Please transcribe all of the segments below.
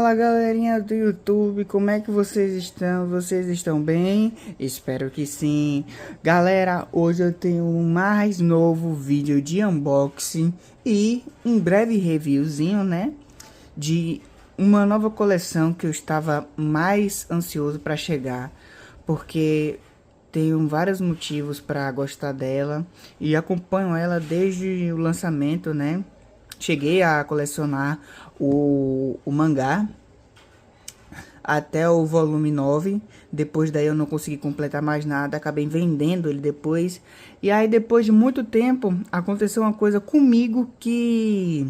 Fala galerinha do YouTube, como é que vocês estão? Vocês estão bem? Espero que sim. Galera, hoje eu tenho um mais novo vídeo de unboxing e um breve reviewzinho, né? De uma nova coleção que eu estava mais ansioso para chegar, porque tenho vários motivos para gostar dela e acompanho ela desde o lançamento, né? Cheguei a colecionar o mangá até o volume 9. Depois daí eu não consegui completar mais nada. Acabei vendendo ele depois. E aí depois de muito tempo aconteceu uma coisa comigo que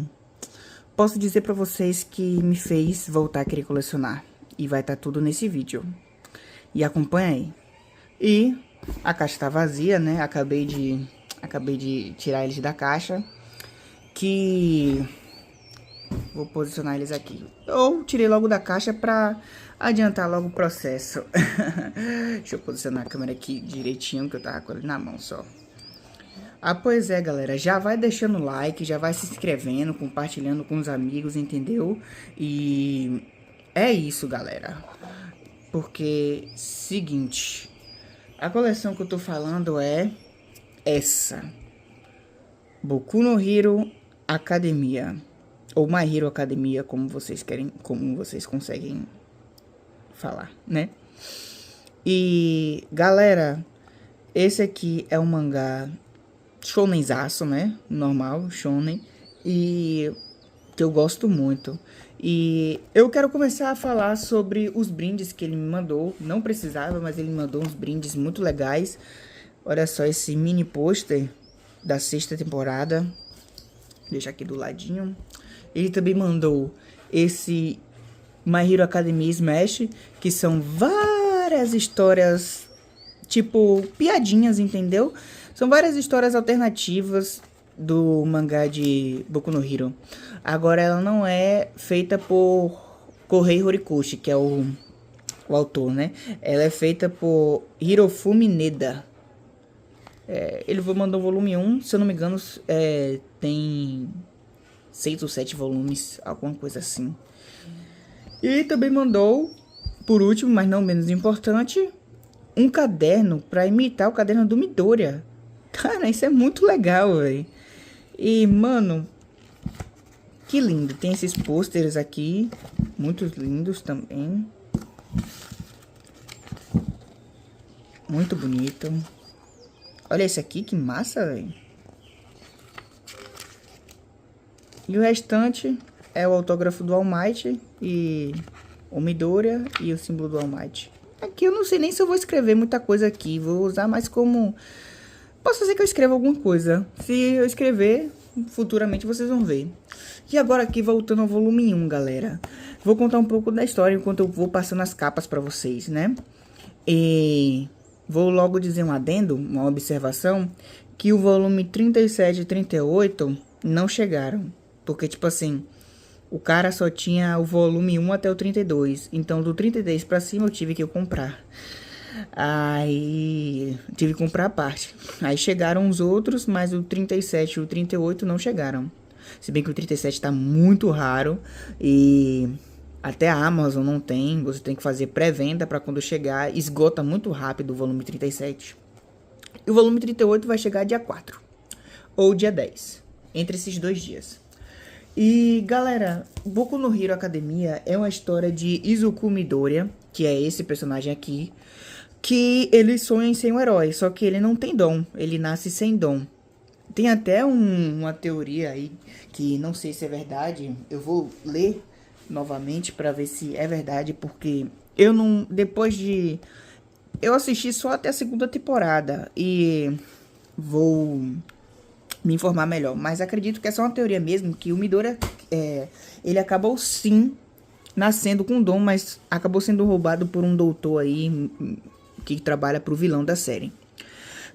posso dizer pra vocês que me fez voltar a querer colecionar. E vai estar tudo nesse vídeo. E acompanha aí. E a caixa tá vazia, né? Acabei de tirar eles da caixa. Que vou posicionar eles aqui. Eu tirei logo da caixa pra adiantar logo o processo. Deixa eu posicionar a câmera aqui direitinho, que eu tava com ele na mão só. Ah, pois é, galera. Já vai deixando o like, já vai se inscrevendo, compartilhando com os amigos, entendeu? E é isso, galera. Porque, seguinte, a coleção que eu tô falando é essa. Boku no Hero Academia, ou My Hero Academia, como vocês querem, como vocês conseguem falar, né? E galera, esse aqui é um mangá shonenzaço, né? Normal, shonen, e que eu gosto muito. E eu quero começar a falar sobre os brindes que ele me mandou. Não precisava, mas ele me mandou uns brindes muito legais. Olha só esse mini pôster da sexta temporada. Deixa aqui do ladinho. Ele também mandou esse My Hero Academia Smash, que são várias histórias, tipo, piadinhas, entendeu? São várias histórias alternativas do mangá de Boku no Hero. Agora ela não é feita por Kohei Horikoshi, que é o autor, né? Ela é feita por Hirofumi Neda. Ele mandou o volume 1, se eu não me engano, tem 6 ou 7 volumes, alguma coisa assim. E também mandou, por último, mas não menos importante, um caderno para imitar o caderno do Midoriya. Cara, isso é muito legal, velho. E, mano, que lindo. Tem esses pôsteres aqui, muito lindos também. Muito bonito. Olha esse aqui, que massa, velho. E o restante é o autógrafo do All Might e o Midoriya e o símbolo do All Might. Aqui eu não sei nem se eu vou escrever muita coisa aqui. Vou usar mais como... Posso fazer que eu escreva alguma coisa. Se eu escrever, futuramente vocês vão ver. E agora aqui, voltando ao volume 1, galera. Vou contar um pouco da história enquanto eu vou passando as capas pra vocês, né? E... vou logo dizer um adendo, uma observação, que o volume 37 e 38 não chegaram. Porque, tipo assim, o cara só tinha o volume 1 até o 32. Então, do 33 pra cima eu tive que comprar. Aí, tive que comprar a parte. Aí chegaram os outros, mas o 37 e o 38 não chegaram. Se bem que o 37 tá muito raro e... até a Amazon não tem, você tem que fazer pré-venda para quando chegar, esgota muito rápido o volume 37. E o volume 38 vai chegar dia 4 ou dia 10, entre esses 2 dias. E galera, Boku no Hero Academia é uma história de Izuku Midoriya, que é esse personagem aqui, que ele sonha em ser um herói, só que ele não tem dom, ele nasce sem dom. Tem até uma teoria aí, que não sei se é verdade, eu vou ler novamente para ver se é verdade, porque eu não, eu assisti só até a segunda temporada e vou me informar melhor, mas acredito que é só uma teoria mesmo, que o Midoriya ele acabou sim nascendo com dom, mas acabou sendo roubado por um doutor aí que trabalha pro vilão da série.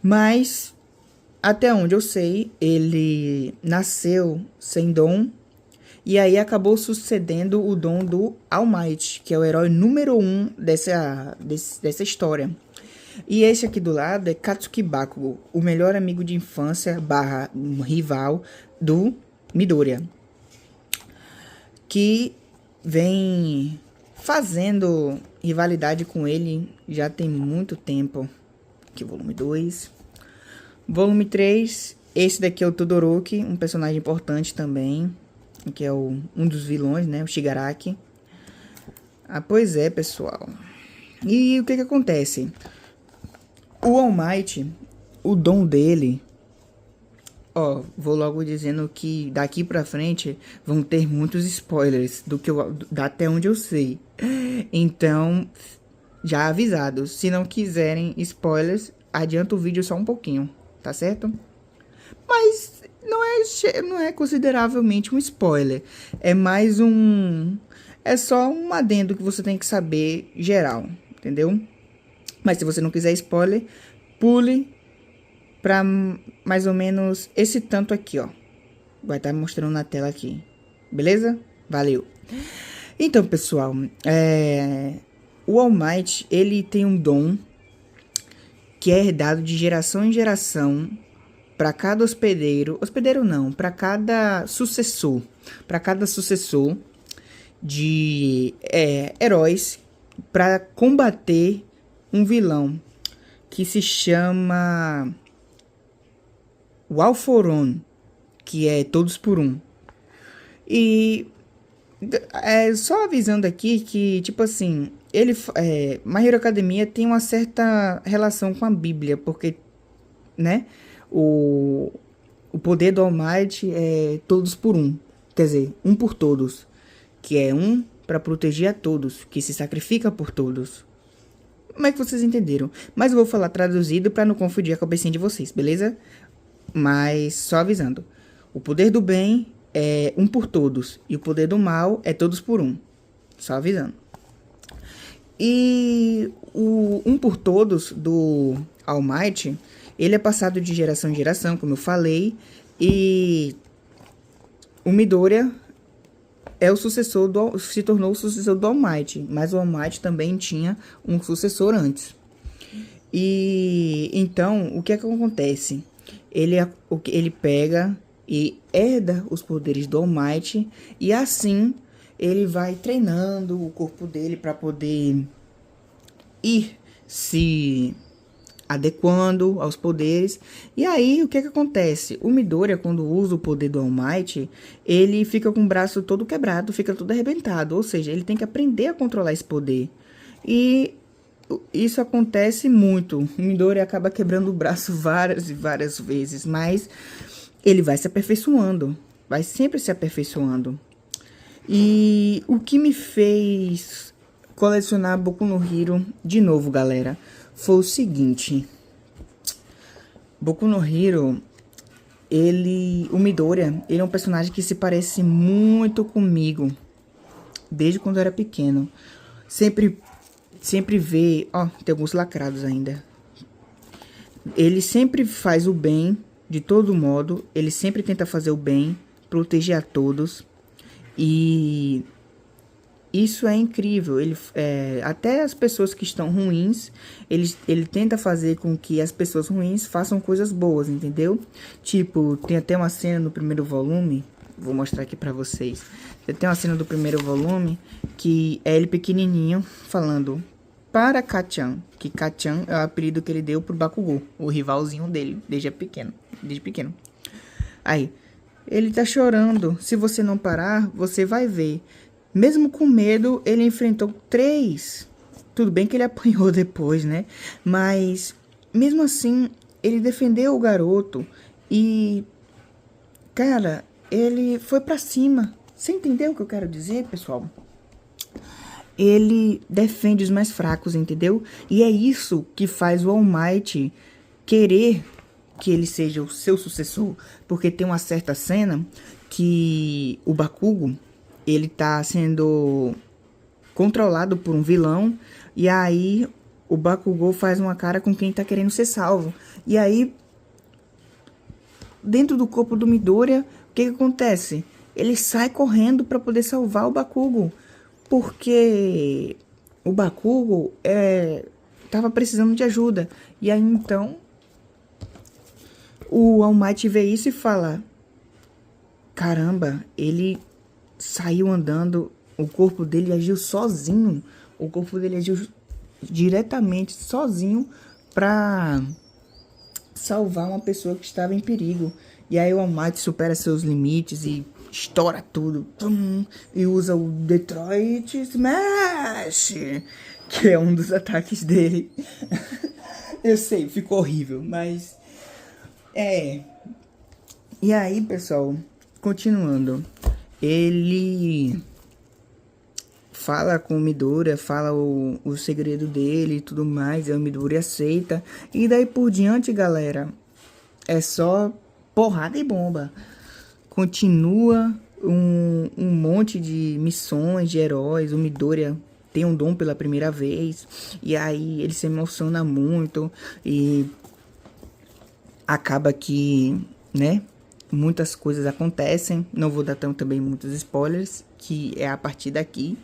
Mas até onde eu sei, ele nasceu sem dom. E aí acabou sucedendo o dom do All Might, que é o herói número 1 dessa história. E esse aqui do lado é Katsuki Bakugo, o melhor amigo de infância barra rival do Midoriya. Que vem fazendo rivalidade com ele já tem muito tempo. Aqui, volume 2. Volume 3, esse daqui é o Todoroki, um personagem importante também, que é um dos vilões, né, o Shigaraki. Ah, pois é, pessoal. E o que acontece? O All Might, o dom dele... Ó, vou logo dizendo que daqui pra frente vão ter muitos spoilers até onde eu sei. Então, já avisado, se não quiserem spoilers, adianta o vídeo só um pouquinho, tá certo? Mas não é consideravelmente um spoiler, é mais é só um adendo que você tem que saber geral, entendeu? Mas se você não quiser spoiler, pule para mais ou menos esse tanto aqui, ó. Vai estar mostrando na tela aqui. Beleza? Valeu. Então, pessoal, o All Might, ele tem um dom que é herdado de geração em geração para cada hospedeiro não, para cada sucessor de heróis para combater um vilão que se chama o All for One, que é todos por um. E só avisando aqui que, tipo assim, My Hero Academia tem uma certa relação com a Bíblia, porque, né, o poder do All Might é todos por um, quer dizer, um por todos, que é um para proteger a todos, que se sacrifica por todos. Como é que vocês entenderam? Mas eu vou falar traduzido para não confundir a cabecinha de vocês, beleza? Mas só avisando, o poder do bem é um por todos e o poder do mal é todos por um, só avisando. E o um por todos do All Might, ele é passado de geração em geração, como eu falei, e o Midoriya se tornou o sucessor do All Might, mas o All Might também tinha um sucessor antes. E então, o que é que acontece? Ele pega e herda os poderes do All Might, e assim ele vai treinando o corpo dele para poder ir se adequando aos poderes. E aí, o que acontece? O Midoriya, quando usa o poder do All Might, ele fica com o braço todo quebrado, fica todo arrebentado. Ou seja, ele tem que aprender a controlar esse poder. E isso acontece muito. O Midoriya acaba quebrando o braço várias e várias vezes, mas ele vai se aperfeiçoando. Vai sempre se aperfeiçoando. E o que me fez colecionar Boku no Hero de novo, galera, foi o seguinte. Boku no Hero, o Midoriya, ele é um personagem que se parece muito comigo desde quando eu era pequeno. Sempre vê, ó, tem alguns lacrados ainda. Ele sempre faz o bem de todo modo, ele sempre tenta fazer o bem, proteger a todos. E isso é incrível. Até as pessoas que estão ruins, ele tenta fazer com que as pessoas ruins façam coisas boas, entendeu? Tipo, tem até uma cena no primeiro volume, vou mostrar aqui pra vocês. Tem uma cena do primeiro volume que é ele pequenininho falando para Kacchan, que Kacchan é o apelido que ele deu pro Bakugou, o rivalzinho dele, desde pequeno. Aí, ele tá chorando. Se você não parar, você vai ver. Mesmo com medo, ele enfrentou 3. Tudo bem que ele apanhou depois, né? Mas, mesmo assim, ele defendeu o garoto. E, cara, ele foi pra cima. Você entendeu o que eu quero dizer, pessoal? Ele defende os mais fracos, entendeu? E é isso que faz o All Might querer que ele seja o seu sucessor. Porque tem uma certa cena que o Bakugo, ele tá sendo controlado por um vilão. E aí o Bakugou faz uma cara com quem tá querendo ser salvo. E aí, dentro do corpo do Midoriya, o que acontece? Ele sai correndo para poder salvar o Bakugo. Porque o Bakugo tava precisando de ajuda. E aí então o All Might vê isso e fala: caramba, ele saiu andando O corpo dele agiu sozinho. O corpo dele agiu diretamente, sozinho, pra salvar uma pessoa que estava em perigo. E aí o All Might supera seus limites e estoura tudo. E usa o Detroit Smash, que é um dos ataques dele. Eu sei, ficou horrível, mas... E aí, pessoal, continuando. Ele fala com o Midoriya, fala o segredo dele e tudo mais. E o Midoriya aceita. E daí por diante, galera, é só porrada e bomba. Continua um monte de missões de heróis. O Midoriya tem um dom pela primeira vez. E aí ele se emociona muito. E acaba que, né, muitas coisas acontecem. Não vou dar também muitos spoilers, que é a partir daqui.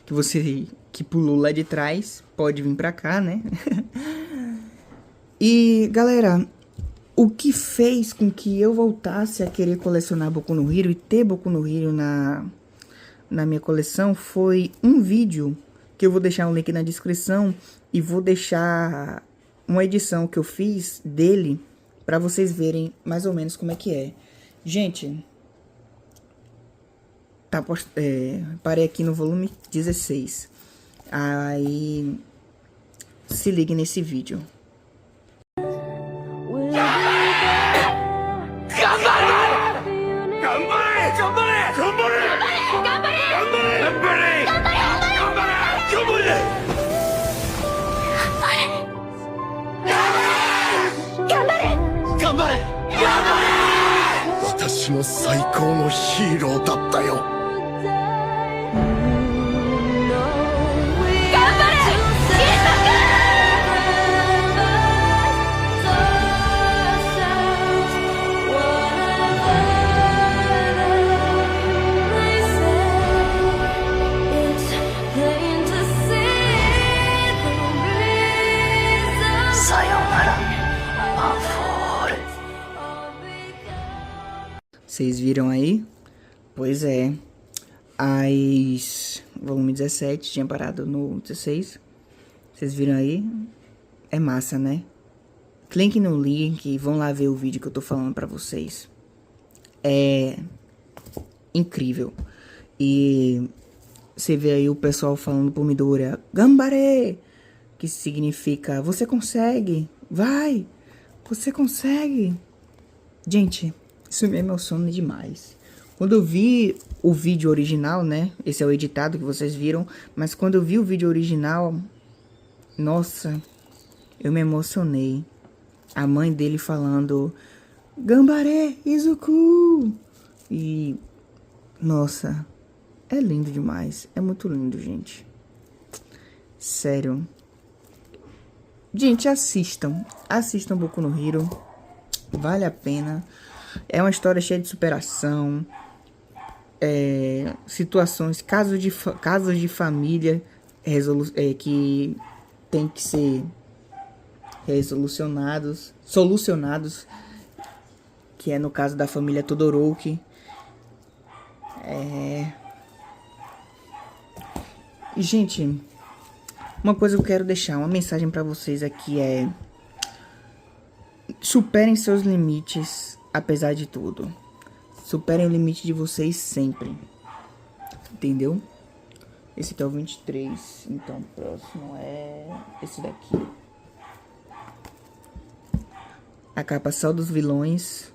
Que você que pulou lá de trás pode vir pra cá, né? E, galera, o que fez com que eu voltasse a querer colecionar Boku no Hero e ter Boku no Hero na minha coleção foi um vídeo que eu vou deixar um link na descrição e vou deixar uma edição que eu fiz dele pra vocês verem mais ou menos como é que é. Gente, parei aqui no volume 16. Aí se ligue nesse vídeo. Vocês viram aí? Pois é. Volume 17, tinha parado no 16. Vocês viram aí? É massa, né? Clique no link e vão lá ver o vídeo que eu tô falando pra vocês. É incrível. E você vê aí o pessoal falando pro Midoriya, Gambare! Que significa, você consegue, vai, você consegue. Gente, isso me emociona demais. Quando eu vi o vídeo original, né? Esse é o editado que vocês viram. Mas quando eu vi o vídeo original, nossa, eu me emocionei. A mãe dele falando, Gambare, Izuku! E, nossa, é lindo demais. É muito lindo, gente. Sério. Gente, assistam. Assistam Boku no Hero. Vale a pena. É uma história cheia de superação. Situações, casos de família que tem que ser solucionados. Que é no caso da família Todoroki. E, gente, uma coisa que eu quero deixar, uma mensagem pra vocês aqui é: superem seus limites, apesar de tudo. Superem o limite de vocês sempre. Entendeu? Esse aqui é o 23. Então o próximo é esse daqui. A capa só dos vilões.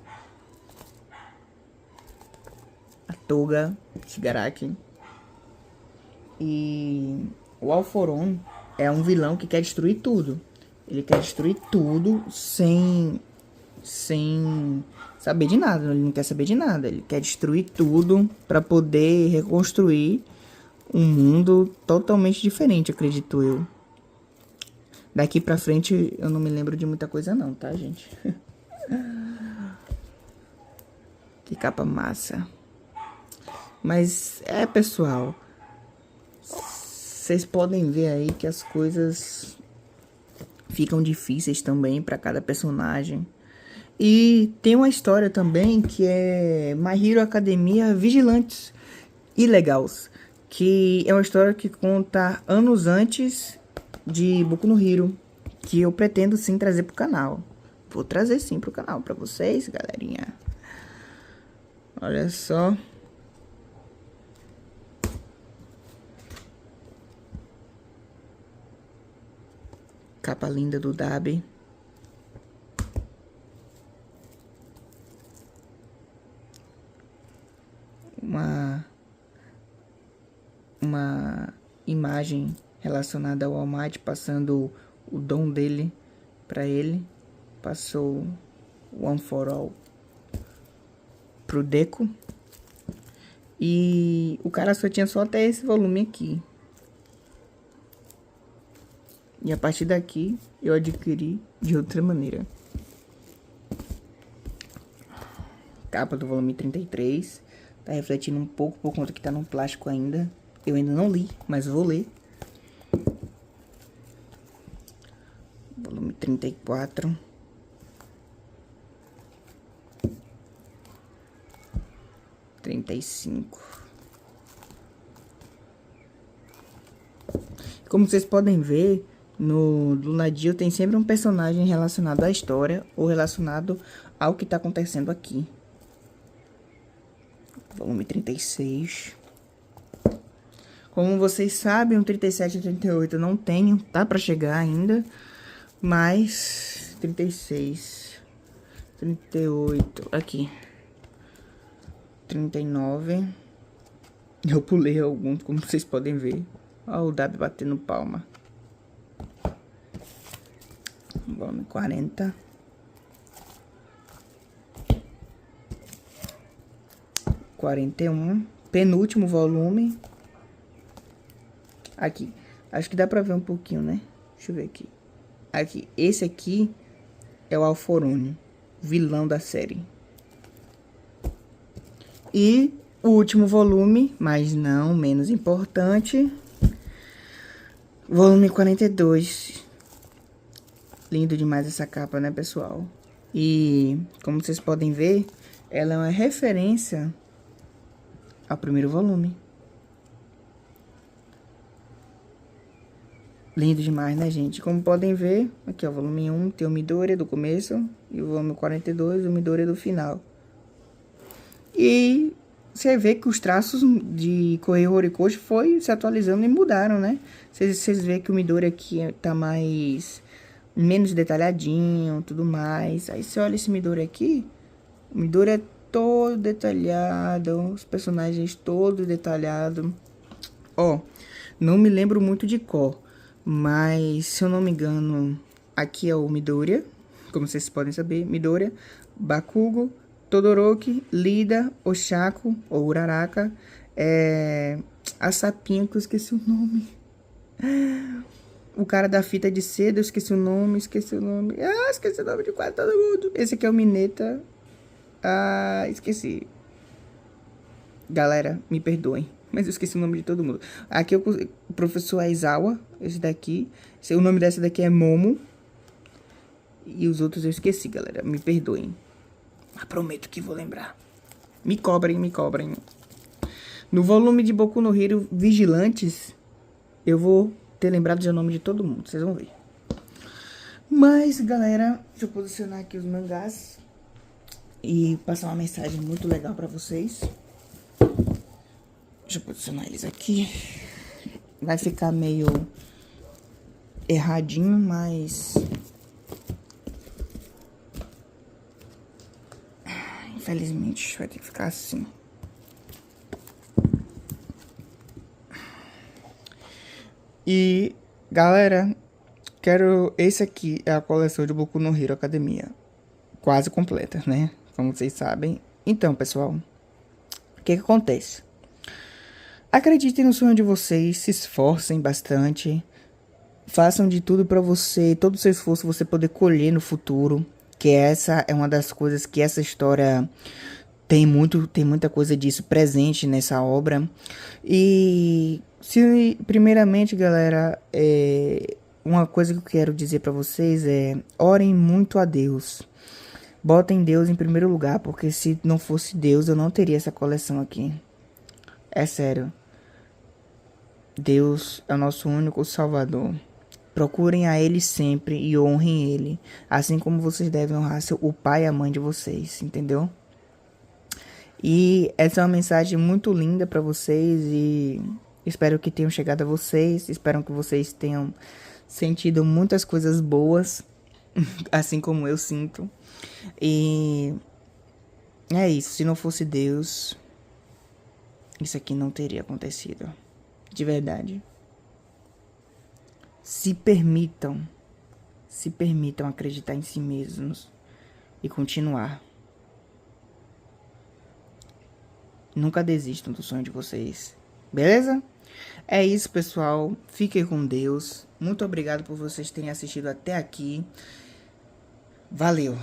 A Toga, Shigaraki. E o Alforon é um vilão que quer destruir tudo. Ele quer destruir tudo sem saber de nada. Ele não quer saber de nada. Ele quer destruir tudo para poder reconstruir um mundo totalmente diferente, acredito eu. Daqui pra frente eu não me lembro de muita coisa não, tá, gente? Que capa massa. Mas pessoal, vocês podem ver aí que as coisas ficam difíceis também para cada personagem. E tem uma história também que é My Hero Academia Vigilantes Ilegals, que é uma história que conta anos antes de Boku no Hero, que eu pretendo sim trazer pro canal. Vou trazer sim pro canal pra vocês, galerinha. Olha só. Capa linda do Dabi. Uma imagem relacionada ao All Might, passando o dom dele para ele. Passou One for All pro Deku. E o cara só tinha só até esse volume aqui. E a partir daqui eu adquiri de outra maneira. Capa do volume 33. Tá refletindo um pouco por conta que tá no plástico ainda. Eu ainda não li, mas vou ler. Volume 34. Como vocês podem ver, no Lunadil tem sempre um personagem relacionado à história ou relacionado ao que está acontecendo aqui. Volume 36. Como vocês sabem, o 37 e 38 eu não tenho, tá para chegar ainda, mas 36, 38, aqui. 39. Eu pulei alguns, como vocês podem ver. Olha o Dabi batendo palma. Volume 40. 41. Penúltimo volume. Aqui. Acho que dá pra ver um pouquinho, né? Deixa eu ver aqui. Aqui. Esse aqui é o Alforone, vilão da série. E o último volume, mas não menos importante, volume 42. Lindo demais essa capa, né, pessoal? E como vocês podem ver, ela é uma referência ao primeiro volume. Lindo demais, né, gente? Como podem ver, aqui ó, o volume 1 tem o Midoriya do começo e o volume 42 o Midoriya do final. E você vê que os traços de Kohei Horikoshi foi se atualizando e mudaram, né? Vocês vê que o Midoriya aqui tá menos detalhadinho, tudo mais. Aí você olha esse Midoriya aqui, o Midoriya é todo detalhado, os personagens todos detalhados. Ó, não me lembro muito de cor, mas se eu não me engano, aqui é o Midoriya, como vocês podem saber, Midoriya, Bakugo, Todoroki, Lida, Oshaku, ou Uraraka, a sapinha que eu esqueci o nome. O cara da fita de seda, eu esqueci o nome. Esqueci o nome de quase todo mundo. Esse aqui é o Mineta. Ah, esqueci. Galera, me perdoem, mas eu esqueci o nome de todo mundo. Aqui é o professor Aizawa, esse daqui. O nome dessa daqui é Momo. E os outros eu esqueci, galera, me perdoem. Mas prometo que vou lembrar. Me cobrem, me cobrem. No volume de Boku no Hero Vigilantes, eu vou ter lembrado de o nome de todo mundo. Vocês vão ver. Mas, galera, deixa eu posicionar aqui os mangás. E passar uma mensagem muito legal pra vocês. Deixa eu posicionar eles aqui. Vai ficar meio erradinho, mas... infelizmente, vai ter que ficar assim. E, galera, esse aqui é a coleção de Boku no Hero Academia. Quase completa, né? Como vocês sabem. Então, pessoal, o que acontece? Acreditem no sonho de vocês, se esforcem bastante. Façam de tudo pra você, todo o seu esforço você poder colher no futuro. Que essa é uma das coisas que essa história tem muita coisa disso presente nessa obra. E primeiramente, galera, uma coisa que eu quero dizer pra vocês é: orem muito a Deus. Botem Deus em primeiro lugar, porque se não fosse Deus eu não teria essa coleção aqui. É sério. Deus é o nosso único Salvador. Procurem a Ele sempre e honrem Ele, assim como vocês devem honrar o pai e a mãe de vocês, entendeu? E essa é uma mensagem muito linda para vocês e espero que tenham chegado a vocês, espero que vocês tenham sentido muitas coisas boas, assim como eu sinto. E é isso, se não fosse Deus, isso aqui não teria acontecido, de verdade. Se permitam acreditar em si mesmos e continuar. Nunca desistam do sonho de vocês, beleza? É isso, pessoal. Fiquem com Deus. Muito obrigado por vocês terem assistido até aqui. Valeu!